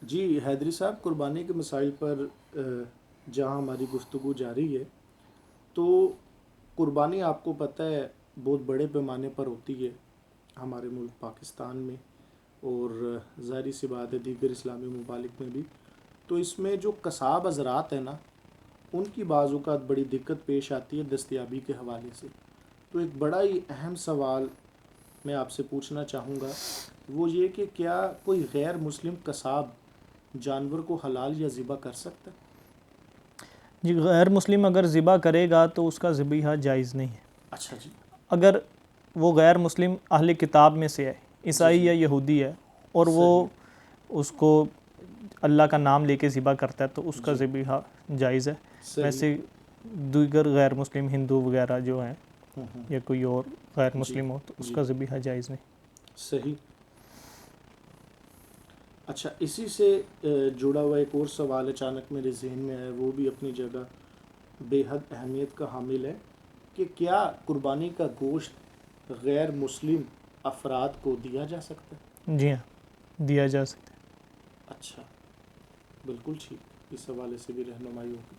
جی حیدری صاحب، قربانی کے مسائل پر جہاں ہماری گفتگو جاری ہے، تو قربانی آپ کو پتہ ہے بہت بڑے پیمانے پر ہوتی ہے ہمارے ملک پاکستان میں، اور ظاہری سی بات ہے دیگر اسلامی ممالک میں بھی. تو اس میں جو قصاب حضرات ہیں نا، ان کی بعض اوقات بڑی دقت پیش آتی ہے دستیابی کے حوالے سے. تو ایک بڑا ہی اہم سوال میں آپ سے پوچھنا چاہوں گا، وہ یہ کہ کیا کوئی غیر مسلم قصاب جانور کو حلال یا ذبح کر سکتا ہے؟ جی، غیر مسلم اگر ذبح کرے گا تو اس کا ذبیحہ جائز نہیں ہے. اچھا جی. اگر وہ غیر مسلم اہل کتاب میں سے ہے، جی عیسائی جی. یا یہودی ہے، اور وہ صحیح. اس کو اللہ کا نام لے کے ذبح کرتا ہے تو اس کا جی. ذبیحہ جائز ہے. صحیح. ویسے دیگر غیر مسلم ہندو وغیرہ جو ہیں ہوں ہوں. یا کوئی اور غیر جی مسلم ہو تو اس جی. کا ذبیحہ جائز نہیں. صحیح. اچھا، اسی سے جڑا ہوا ایک اور سوال اچانک میرے ذہن میں ہے، وہ بھی اپنی جگہ بے حد اہمیت کا حامل ہے کہ کیا قربانی کا گوشت غیر مسلم افراد کو دیا جا سکتا ہے؟ جی ہاں، دیا جا سکتا ہے. اچھا، بالکل ٹھیک، اس حوالے سے بھی رہنمائی ہوگی.